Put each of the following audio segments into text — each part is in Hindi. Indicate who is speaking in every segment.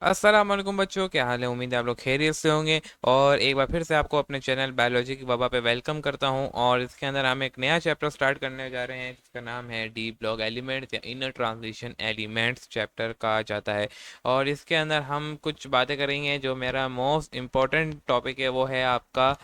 Speaker 1: अस्सलाम वालेकुम बच्चों, क्या हाल है। उम्मीद है आप लोग खैरियत से होंगे। और एक बार फिर से आपको अपने चैनल बायोलॉजी की बाबा पे वेलकम करता हूं। और इसके अंदर हम एक नया चैप्टर स्टार्ट करने जा रहे हैं जिसका नाम है डी ब्लॉक एलिमेंट्स या इनर ट्रांजिशन एलिमेंट्स चैप्टर कहा जाता है। और इसके अंदर हम कुछ बातें करेंगे। जो मेरा मोस्ट इम्पोर्टेंट टॉपिक है वो है आपका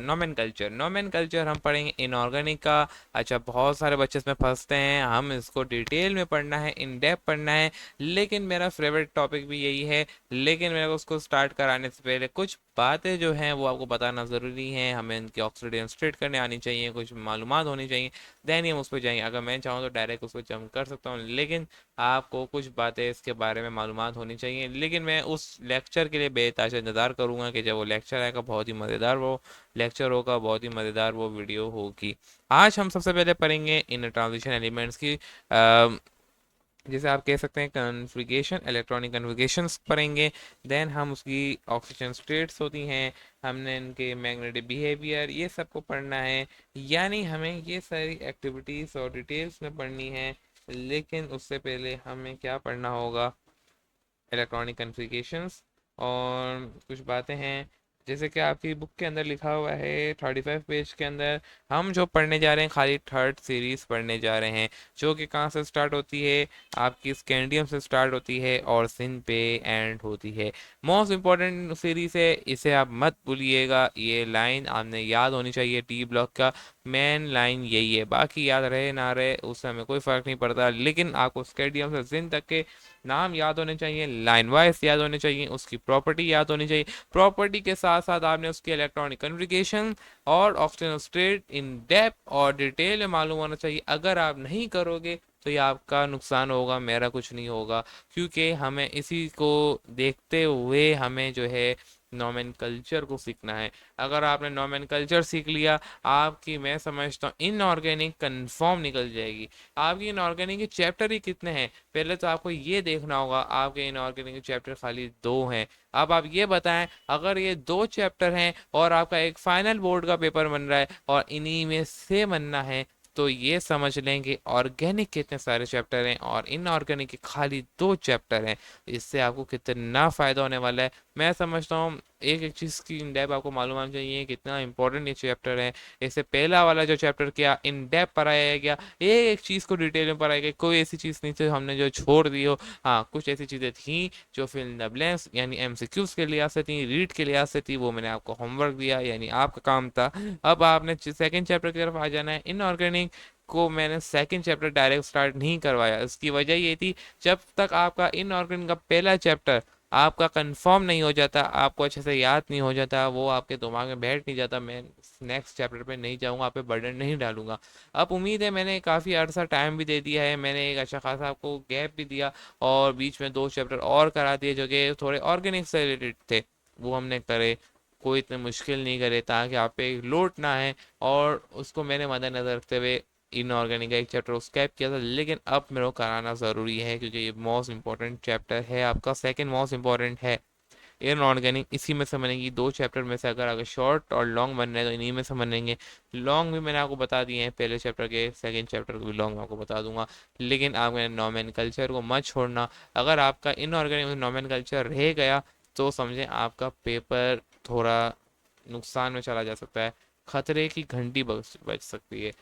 Speaker 1: नोमेनकल्चर। नोमेनकल्चर हम पढ़ेंगे इनऑर्गेनिक का। अच्छा, बहुत सारे बच्चे इसमें फंसते हैं, हम इसको डिटेल में पढ़ना है, इन डेप्थ पढ़ना है। लेकिन मेरा फेवरेट टॉपिक भी यही है। लेकिन मेरे को उसको स्टार्ट कराने से पहले कुछ बातें जो हैं वो आपको बताना ज़रूरी है। हमें इनकी ऑक्सीडेशन स्ट्रेट करने आनी चाहिए, कुछ मालूमात होनी चाहिए। देन ही हम उस पर जाएंगे। अगर मैं चाहूँ तो डायरेक्ट उसको जंप कर सकता हूँ, लेकिन आपको कुछ बातें इसके बारे में मालूमात होनी चाहिए। लेकिन मैं उस लेक्चर के लिए बेताज इंतज़ार करूँगा कि जब वो लेक्चर आएगा, बहुत ही मज़ेदार वो लेक्चर होगा, बहुत ही मज़ेदार वो वीडियो होगी। आज हम सबसे पहले पढ़ेंगे इन ट्रांजिशन एलिमेंट्स की जिसे आप कह सकते हैं कन्फिग्रेशन, इलेक्ट्रॉनिक कन्फिग्रेशंस पढ़ेंगे। देन हम उसकी ऑक्सीजन स्टेट्स होती हैं, हमने इनके मैग्नेटिक बिहेवियर, ये सबको पढ़ना है। यानी हमें ये सारी एक्टिविटीज़ और डिटेल्स में पढ़नी है। लेकिन उससे पहले हमें क्या पढ़ना होगा, इलेक्ट्रॉनिक कन्फिग्रेशंस। और कुछ बातें हैं जैसे कि आपकी बुक के अंदर लिखा हुआ है 35 पेज के अंदर। हम जो पढ़ने जा रहे हैं खाली थर्ड सीरीज पढ़ने जा रहे हैं, जो कि कहाँ से स्टार्ट होती है, आपकी स्कैंडियम से स्टार्ट होती है और सिन पे एंड होती है। मोस्ट इंपॉर्टेंट सीरीज है, इसे आप मत भूलिएगा। ये लाइन आपने याद होनी चाहिए, टी ब्लॉक का मेन लाइन यही है। बाकी याद रहे ना रहे उससे हमें कोई फ़र्क नहीं पड़ता, लेकिन आपको स्कैंडियम से जिन तक के नाम याद होने चाहिए, लाइन वाइज याद होने चाहिए, उसकी प्रॉपर्टी याद होनी चाहिए। प्रॉपर्टी के साथ साथ आपने उसकी इलेक्ट्रॉनिक कन्फिग्रेशन और ऑक्सीजन स्टेट इन डेप्थ और डिटेल में मालूम होना चाहिए। अगर आप नहीं करोगे तो ये आपका नुकसान होगा, मेरा कुछ नहीं होगा। क्योंकि हमें इसी को देखते हुए हमें जो है नोमेनकल्चर को सीखना है। अगर आपने नोमेनकल्चर सीख लिया, आपकी मैं समझता हूँ इनऑर्गेनिक कन्फर्म निकल जाएगी। आपकी इनऑर्गेनिक के चैप्टर ही कितने हैं, पहले तो आपको ये देखना होगा। आपके इनऑर्गेनिक चैप्टर खाली दो हैं। अब आप ये बताएं, अगर ये दो चैप्टर हैं और आपका एक फाइनल बोर्ड का पेपर बन रहा है और इन्हीं में से बनना है, तो ये समझ लें कि ऑर्गेनिक के इतने सारे चैप्टर हैं और इनऑर्गेनिक के खाली दो चैप्टर हैं। इससे आपको कितना फ़ायदा होने वाला है, मैं समझता हूँ। एक एक चीज़ की इन डेप्थ आपको मालूम होना चाहिए कितना इंपॉर्टेंट ये चैप्टर है। इससे पहला वाला जो चैप्टर किया, इन डेप्थ पढ़ाया गया, एक एक चीज़ को डिटेल में पढ़ाया गया, कोई ऐसी चीज़ नहीं थी हमने जो छोड़ दी हो। हाँ, कुछ ऐसी चीज़ें थी जो फिल इन द ब्लैंक्स यानी एमसीक्यूज के लिहाज से थी, रीड के लिहाज से थी, वो मैंने आपको होमवर्क दिया, यानी आपका काम था। अब आपने सेकंड चैप्टर की तरफ आ जाना है। इनऑर्गेनिक को मैंने सेकंड चैप्टर डायरेक्ट स्टार्ट नहीं करवाया, इसकी वजह ये थी, जब तक आपका इनऑर्गेनिक का पहला चैप्टर आपका कंफर्म नहीं हो जाता, आपको अच्छे से याद नहीं हो जाता, वो आपके दिमाग में बैठ नहीं जाता, मैं नेक्स्ट चैप्टर पे नहीं जाऊंगा, आप पे बर्डन नहीं डालूंगा। अब उम्मीद है मैंने काफ़ी अर्सा टाइम भी दे दिया है, मैंने एक अच्छा खासा आपको गैप भी दिया और बीच में दो चैप्टर और करा दिए जो कि थोड़े ऑर्गेनिक से रिलेटेड थे, वो हमने करे। कोई इतने मुश्किल नहीं करे ताकि आप पे लोड ना है। और उसको मैंने मद्देनजर रखते हुए इनऑर्गेनिक का एक चैप्टर स्कैप किया था, लेकिन अब मेरे को कराना ज़रूरी है क्योंकि ये मोस्ट इंपॉर्टेंट चैप्टर है, आपका सेकंड मोस्ट इंपॉर्टेंट है। इनऑर्गेनिक इसी में से बनेगी, दो चैप्टर में से अगर अगर शॉर्ट और लॉन्ग बन रहे हैं तो इन्हीं में से बनेंगे। लॉन्ग भी मैंने आपको बता दिए हैं पहले चैप्टर के, सेकंड चैप्टर को भी लॉन्ग आपको बता दूंगा। लेकिन आप नोमेनकल्चर को मत छोड़ना। अगर आपका इनऑर्गेनिक नोमेनकल्चर रह गया तो समझें आपका पेपर थोड़ा नुकसान में चला जा सकता है, खतरे की घंटी बज बज सकती है।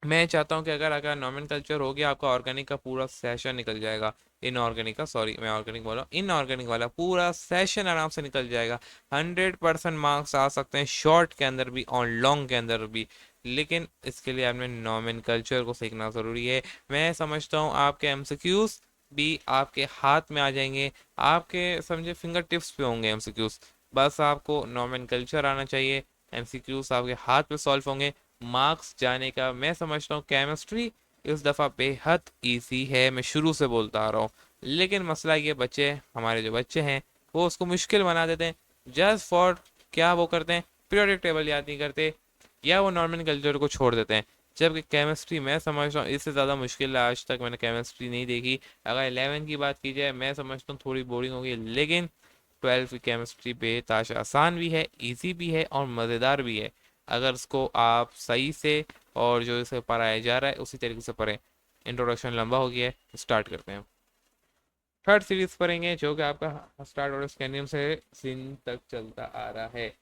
Speaker 1: मैं चाहता हूँ कि अगर अगर नॉमेनकल्चर हो गया, आपका ऑर्गेनिक का पूरा सेशन निकल जाएगा। इनऑर्गेनिक का, सॉरी मैं ऑर्गेनिक बोला, इनऑर्गेनिक वाला पूरा सेशन आराम से निकल जाएगा। 100% मार्क्स आ सकते हैं शॉर्ट के अंदर भी और लॉन्ग के अंदर भी। लेकिन इसके लिए आपने नॉमेनकल्चर को सीखना ज़रूरी है। मैं समझता हूँ आपके एमसीक्यूज भी आपके हाथ में आ जाएंगे, आपके समझे फिंगर टिप्स पे होंगे एमसीक्यूज। बस आपको नॉमेनकल्चर आना चाहिए, एमसीक्यूज आपके हाथ पे सॉल्व होंगे। मार्क्स जाने का मैं समझता हूँ केमिस्ट्री इस दफ़ा बेहद इजी है, मैं शुरू से बोलता आ रहा हूँ। लेकिन मसला ये, बच्चे हमारे जो बच्चे हैं वो उसको मुश्किल बना देते हैं। जस्ट फॉर क्या वो करते हैं, पीरियोडिक टेबल याद नहीं करते या वो नॉर्मल कल्चर को छोड़ देते हैं। जबकि केमिस्ट्री मैं समझता हूँ इससे ज़्यादा मुश्किल है, आज तक मैंने केमिस्ट्री नहीं देखी। अगर 11 की बात की जाए मैं समझता हूँ थोड़ी बोरिंग होगी, लेकिन 12 की केमिस्ट्री बेताश आसान भी है, इजी भी है और मज़ेदार भी है। अगर उसको आप सही से और जो इसे पढ़ाया जा रहा है उसी तरीके से पढ़ें। इंट्रोडक्शन लंबा हो गया है, स्टार्ट करते हैं। थर्ड सीरीज पढ़ेंगे जो कि आपका स्टार्ट और स्कैंडियम से सिन तक चलता आ रहा है।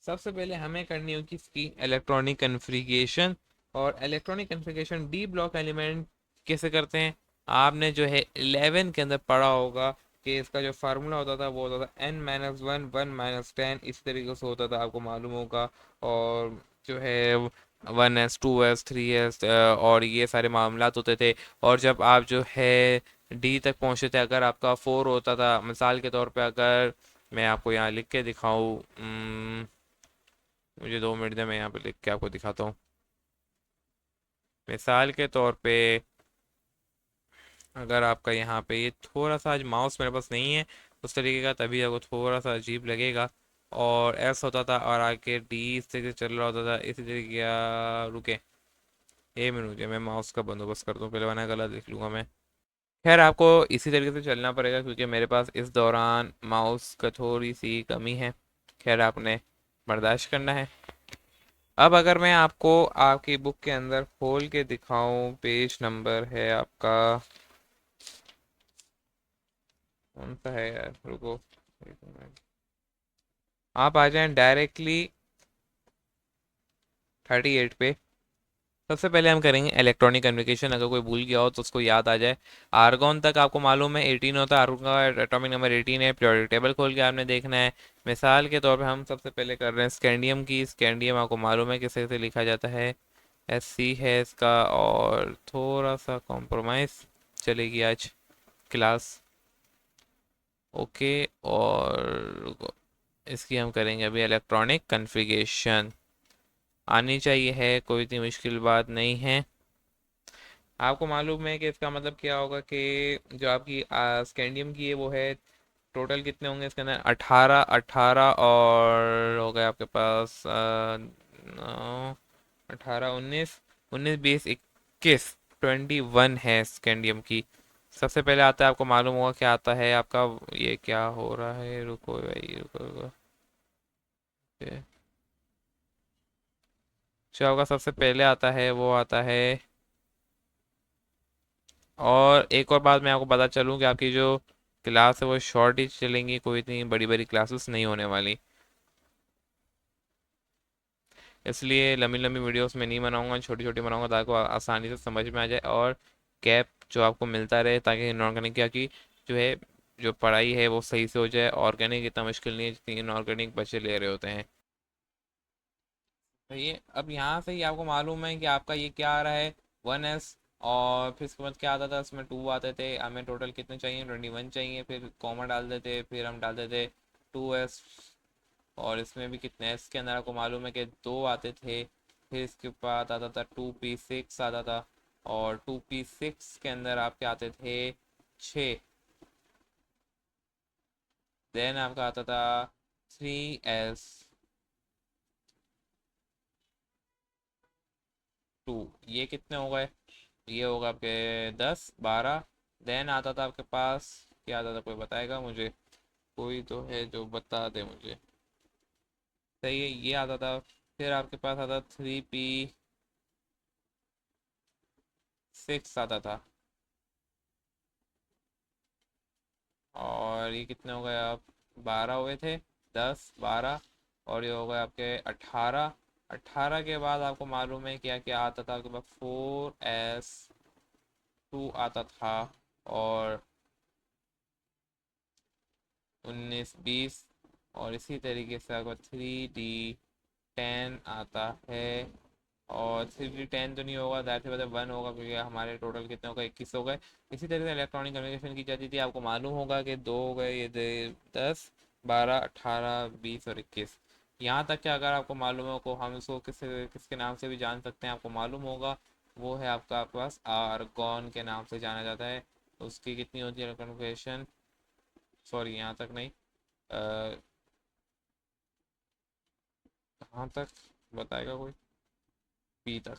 Speaker 1: सबसे पहले हमें करनी होगी इसकी इलेक्ट्रॉनिक कन्फिग्रेशन। और electronic configuration D block element कैसे करते हैं, आपने जो है 11 के अंदर पढ़ा होगा कि इसका जो फार्मूला होता था वो होता था n-1 1-10, इस तरीके से होता था, आपको मालूम होगा। और जो है 1s 2s 3s और ये सारे मामलात होते थे। और जब आप जो है डी तक पहुंचते थे, अगर आपका 4 होता था, मिसाल के तौर पे अगर मैं आपको यहाँ लिख के दिखाऊँ, मुझे 2 मिनट दे, मैं यहाँ पे लिख के आपको दिखाता हूँ। मिसाल के तौर पे अगर आपका यहाँ पे ये थोड़ा सा, आज माउस मेरे पास नहीं है उस तरीके का, तभी आपको थोड़ा सा अजीब लगेगा। और एस होता था और आगे डी इस तरीके से चल रहा होता था, इसी तरीके का। रुके, ये मिनट मैं माउस का बंदोबस्त कर दूँ पहले, वरना गलत लिख लूँगा मैं। खैर, आपको इसी तरीके से चलना पड़ेगा क्योंकि मेरे पास इस दौरान माउस का थोड़ी सी कमी है। खैर, आपने बर्दाश्त करना है। अब अगर मैं आपको आपकी बुक के अंदर खोल के दिखाऊं, पेज नंबर है आपका, कौन सा है यार, रुको, आप आ जाएं डायरेक्टली 38 पे। सबसे पहले हम करेंगे इलेक्ट्रॉनिक कन्फिग्रेशन, अगर कोई भूल गया हो तो उसको याद आ जाए। आर्गॉन तक आपको मालूम है 18 होता है, आर्गॉन का एटॉमिक नंबर 18 है। पीरियोडिक टेबल खोल के आपने देखना है। मिसाल के तौर पे हम सबसे पहले कर रहे हैं स्कैंडियम की। स्कैंडियम आपको मालूम है किसे कैसे लिखा जाता है, SC है इसका, और थोड़ा सा कॉम्प्रोमाइज़ चलेगी आज क्लास। ओके, और इसकी हम करेंगे अभी इलेक्ट्रॉनिक कन्फिग्रेशन। आनी चाहिए है, कोई इतनी मुश्किल बात नहीं है। आपको मालूम है कि इसका मतलब क्या होगा कि जो आपकी स्कैंडियम की है वो है, टोटल कितने होंगे इसके अंदर, 18 18, और हो गए आपके पास 18 19, 19 20 21, 21 है स्कैंडियम की। सबसे पहले आता है, आपको मालूम होगा क्या आता है आपका, ये क्या हो रहा है, रुको भाई, रुको रुको। ये जो आपका सबसे पहले आता है वो आता है। और एक और बात मैं आपको पता चलूँ कि आपकी जो क्लास है वो शॉर्ट ही चलेंगी, कोई इतनी बड़ी बड़ी क्लासेस नहीं होने वाली। इसलिए लंबी लंबी वीडियोस में नहीं बनाऊंगा, छोटी छोटी बनाऊंगा ताकि आसानी से समझ में आ जाए, और गैप जो आपको मिलता रहे, ताकि इनऑर्गेनिक क्या की जो है, जो पढ़ाई है वो सही से हो जाए। ऑर्गेनिक इतना मुश्किल नहीं है जितनी इनऑर्गेनिक बच्चे ले रहे होते हैं। तो ये अब यहाँ से ही आपको मालूम है कि आपका ये क्या आ रहा है, 1s। और फिर इसके बाद क्या आता था, इसमें 2 आते थे, हमें टोटल कितने चाहिए, 21 चाहिए, फिर कॉमा डाल देते, फिर हम डाल देते 2s। और इसमें भी कितने, एस के अंदर आपको मालूम है कि 2 आते थे। फिर इसके बाद आता था 2p6 आता था। और 2p6 के अंदर आपके आते थे 6। देन आपका आता था 3s2। ये कितने हो गए, ये होगा आपके 10 12। देन आता था आपके पास, क्या आता था, कोई बताएगा मुझे, कोई तो है जो बता दे मुझे। सही है, ये आता था। फिर आपके पास आता 3p6 आता था। और ये कितने हो गए, आप 12 हुए थे, 10 12। और ये हो गए आपके 18। 18 के बाद आपको मालूम है क्या क्या आता था आपके पास, 4s2 आता था। और 19 20। और इसी तरीके से आपको 3d10 आता है। और 3d10 तो नहीं होगा, दैट से मतलब 1 होगा क्योंकि हमारे टोटल कितने हो गए, 21 हो गए। इसी तरह से इलेक्ट्रॉनिक कम्युनिकेशन की जाती थी, आपको मालूम होगा कि 2 हो गए, ये 10 12 18 20 और 21। यहाँ तक कि अगर आपको मालूम हो को हम इसको किसके नाम से भी जान सकते हैं, आपको मालूम होगा, वो है आपके पास आर्गॉन के नाम से जाना जाता है। उसकी कितनी होती है कन्फिग्रेशन, सॉरी यहाँ तक नहीं, कहाँ तक बताएगा कोई, पी तक,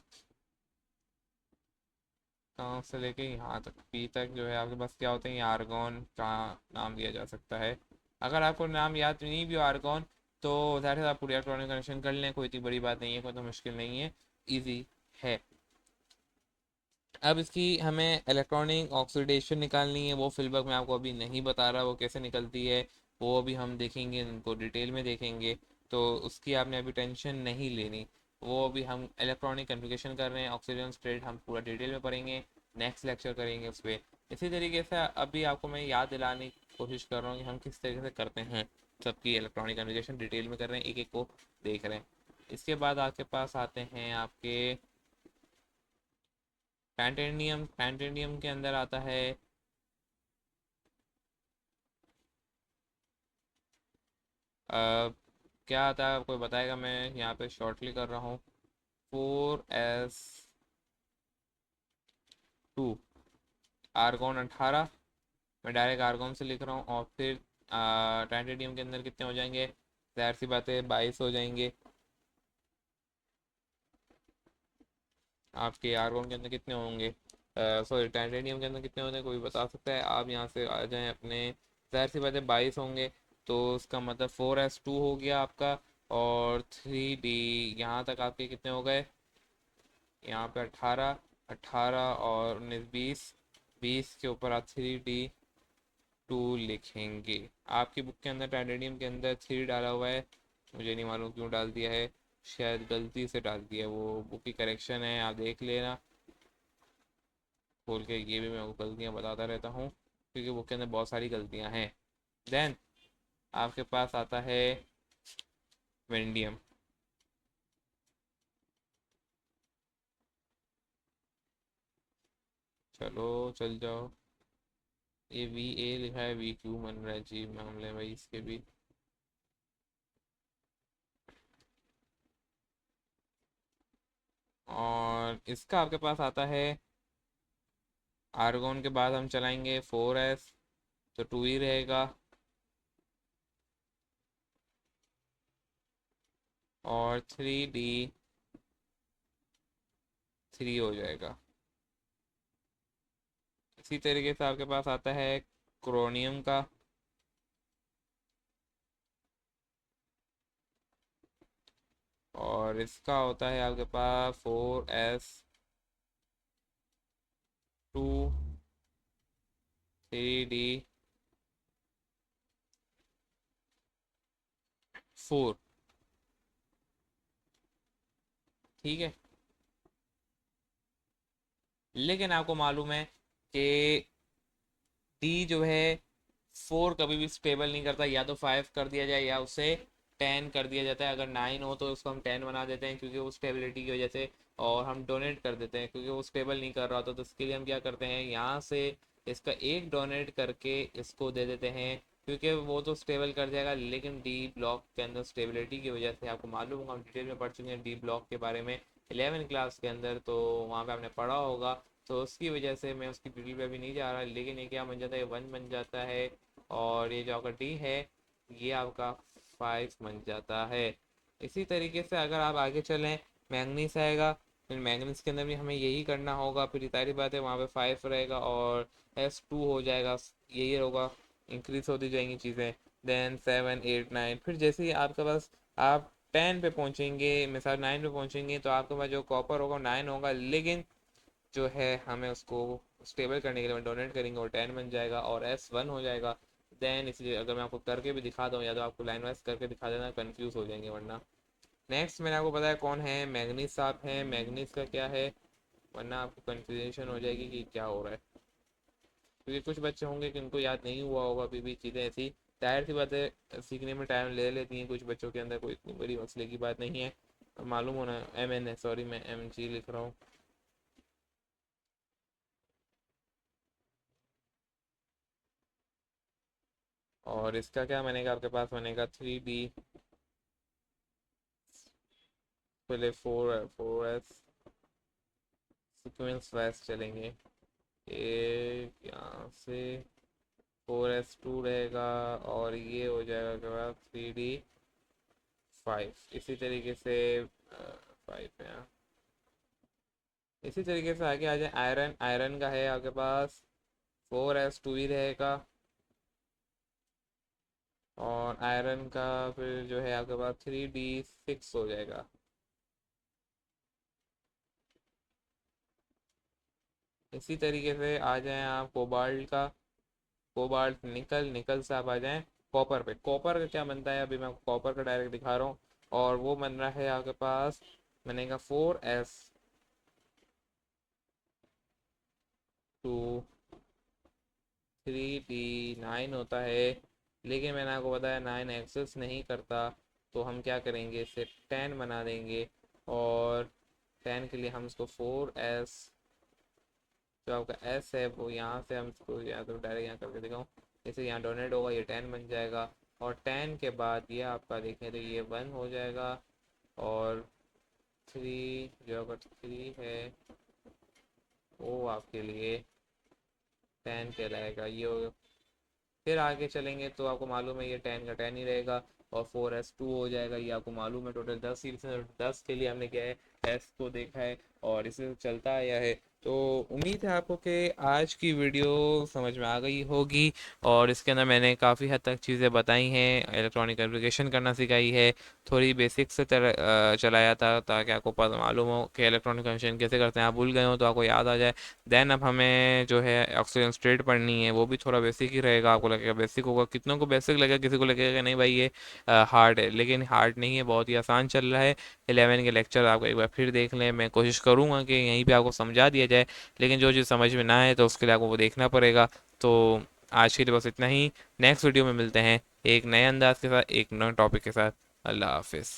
Speaker 1: कहाँ से लेके यहाँ तक, पी तक जो है आपके पास क्या होते हैं, ये आर्गॉन का नाम दिया जा सकता है। अगर आपको नाम याद नहीं भी हो आर्गॉन, तो ज़ाहिर है आप पूरी इलेक्ट्रॉनिक कनेक्शन कर लें, कोई इतनी बड़ी बात नहीं है, कोई तो मुश्किल नहीं है, इजी है। अब इसकी हमें इलेक्ट्रॉनिक ऑक्सीडेशन निकालनी है, वो फिलबक मैं आपको अभी नहीं बता रहा वो कैसे निकलती है, वो अभी हम देखेंगे, उनको डिटेल में देखेंगे। तो उसकी आपने अभी टेंशन नहीं लेनी। वो अभी हम इलेक्ट्रॉनिक कन्फिगरेशन कर रहे हैं, ऑक्सीजन स्टेट हम पूरा डिटेल में पढ़ेंगे, नेक्स्ट लेक्चर करेंगे उस पर। इसी तरीके से अभी आपको मैं याद दिलाने की कोशिश कर रहा हूँ कि हम किस तरीके से करते हैं। सबकी इलेक्ट्रॉनिक कन्फिगरेशन डिटेल में कर रहे हैं, एक एक को देख रहे हैं। इसके बाद आपके पास आते हैं आपके टाइटेनियम। टाइटेनियम के अंदर आता है क्या आता है आपको बताएगा, मैं यहाँ पे शॉर्टली कर रहा हूँ। 4s2, argon 18। मैं डायरेक्ट आर्गॉन से लिख रहा हूँ। और फिर टाइटेनियम के अंदर कितने हो जाएंगे, जाहिर सी बात है 22 हो जाएंगे। आपके आर्गॉन के अंदर कितने होंगे, सॉरी टाइटेनियम के अंदर कितने होंगे कोई बता सकता है? आप यहाँ से आ जाएं अपने, जाहिर सी बात है 22 होंगे। तो उसका मतलब 4s2 हो गया आपका। और 3d, यहाँ तक आपके कितने हो गए? यहाँ पे 18, 18 और 19, 20। 20 के ऊपर आप 3d2 लिखेंगे। आपकी बुक के अंदर टाइटेनियम के अंदर 3 डाला हुआ है, मुझे नहीं मालूम क्यों डाल दिया है, शायद गलती से डाल दिया, वो बुक की करेक्शन है, आप देख लेना खोल के। ये भी मैं आपको गलतियाँ बताता रहता हूँ क्योंकि बुक के अंदर बहुत सारी गलतियाँ हैं। देन आपके पास आता है वेंडियम। चलो चल जाओ। ये VA लिखा है, VQ बन रहा है जी, मामले भाई इसके भी। और इसका आपके पास आता है, आर्गोन के बाद हम चलाएंगे 4s, तो 2 ही रहेगा। और 3d3 हो जाएगा। इसी तरीके से आपके पास आता है क्रोनियम का। और इसका होता है आपके पास 4s2, 3d4। ठीक है। लेकिन आपको मालूम है कि डी जो है 4 कभी भी स्टेबल नहीं करता, या तो 5 कर दिया जाए या उसे 10 कर दिया जाता है। अगर 9 हो तो उसको हम 10 बना देते हैं क्योंकि वो स्टेबिलिटी की वजह से, और हम डोनेट कर देते हैं क्योंकि वो स्टेबल नहीं कर रहा होता। तो इसके लिए हम क्या करते हैं, यहाँ से इसका एक डोनेट करके इसको दे देते हैं क्योंकि वो तो स्टेबल कर जाएगा। लेकिन डी ब्लॉक के अंदर स्टेबिलिटी की वजह से, आपको मालूम होगा हम डिटेल में पढ़ चुके हैं डी ब्लॉक के बारे में 11 क्लास के अंदर, तो वहाँ पे आपने पढ़ा होगा। तो उसकी वजह से मैं उसकी डिटेल पे अभी नहीं जा रहा, लेकिन ये क्या बन जाता है, 1 बन जाता है। और ये जो आपका डी है ये आपका 5 बन जाता है। इसी तरीके से अगर आप आगे चलें, मैंगनीस आएगा। फिर मैंगनीस के अंदर भी हमें यही करना होगा, फिर सारी बात है वहाँ पे 5 रहेगा और S2 हो जाएगा, यही होगा, इंक्रीज होती जाएंगी चीज़ें। देन 7, 8, 9, फिर जैसे ही आपके पास आप 10 पे पहुँचेंगे, मिसाल 9 पे पहुँचेंगे, तो आपके पास जो कॉपर होगा 9 होगा, लेकिन जो है हमें उसको स्टेबल करने के लिए डोनेट करेंगे और 10 बन जाएगा और S1 हो जाएगा। देन इसलिए अगर मैं आपको करके भी दिखा दूँ या तो आपको लाइन वाइज करके दिखा देना, कंफ्यूज हो जाएंगे वरना। नेक्स्ट मैंने आपको बताया कौन है, मैग्नीस साहब हैं। मैग्नीस का क्या है, वरना आपको कन्फ्यूजन हो जाएगी कि क्या हो रहा है, क्योंकि कुछ बच्चे होंगे कि उनको याद नहीं हुआ होगा अभी भी चीज़ें ऐसी। जाहिर सी बात है सीखने में टाइम ले लेती हैं कुछ बच्चों के अंदर, कोई इतनी बड़ी मसले की बात नहीं है। मालूम होना, MN है, सॉरी मैं MG लिख रहा हूँ। और इसका क्या बनेगा आपके पास, बनेगा 3D, पहले 4S सीक्वेंस वाइज चलेंगे। एक यहाँ से 4S2 रहेगा और ये हो जाएगा आपके पास 3D5। इसी तरीके से 5 है। इसी तरीके से आगे आ जाए, आयरन। आयरन का है आपके पास 4S2 ही रहेगा। और आयरन का फिर जो है आपके पास 3D6 हो जाएगा। इसी तरीके से आ जाएं आप कोबाल्ट का, कोबाल्ट निकल, निकल से आप आ जाएं कॉपर पे। कॉपर का क्या बनता है, अभी मैं आपको कॉपर का डायरेक्ट दिखा रहा हूँ। और वो बन रहा है आपके पास, बनेगा 4s 2 3d9 होता है। लेकिन मैंने आपको बताया 9 एक्सेस नहीं करता, तो हम क्या करेंगे, इसे 10 बना देंगे। और 10 के लिए हम इसको 4s, जो आपका एस है वो यहाँ से हम इसको या तो डायरेक्ट यहाँ करके दिखाऊँ, जैसे यहाँ डोनेट होगा ये 10 बन जाएगा। और 10 के बाद ये आपका देखें तो ये 1 हो जाएगा। और 3, जो अगर 3 है वो आपके लिए 10 कहलाएगा, ये हो। फिर आगे चलेंगे तो आपको मालूम है ये 10 का 10 ही रहेगा। और 4s 2 हो जाएगा, ये आपको मालूम है। टोटल 10 सीरीज है, 10 के लिए हमने क्या है, एस को देखा है और इसे चलता आया है। तो उम्मीद है आपको कि आज की वीडियो समझ में आ गई होगी। और इसके अंदर मैंने काफ़ी हद तक चीज़ें बताई हैं, इलेक्ट्रॉनिक एप्लीकेशन करना सिखाई है, थोड़ी बेसिक से चलाया था ताकि आपको पता मालूम हो कि इलेक्ट्रॉनिक कनेक्शन कैसे करते हैं। आप भूल गए हो तो आपको याद आ जाए। देन अब हमें जो है ऑक्सीजन स्ट्रेट पढ़नी है, वो भी थोड़ा बेसिक ही रहेगा। आपको लगेगा बेसिक होगा, कितनों को बेसिक लगेगा, किसी को लगेगा कि नहीं भाई ये हार्ड है, लेकिन हार्ड नहीं है, बहुत ही आसान चल रहा है। 11 के लेक्चर आप एक बार फिर देख लें, मैं कोशिश करूँगा कि यहीं पे आपको समझा दिया जाए। लेकिन जो चीज़ समझ में ना आए तो उसके लिए आपको वो देखना पड़ेगा। तो आज के लिए बस इतना ही। नेक्स्ट वीडियो में मिलते हैं एक नए अंदाज के साथ, एक नए टॉपिक के साथ। अल्लाह हाफिज़।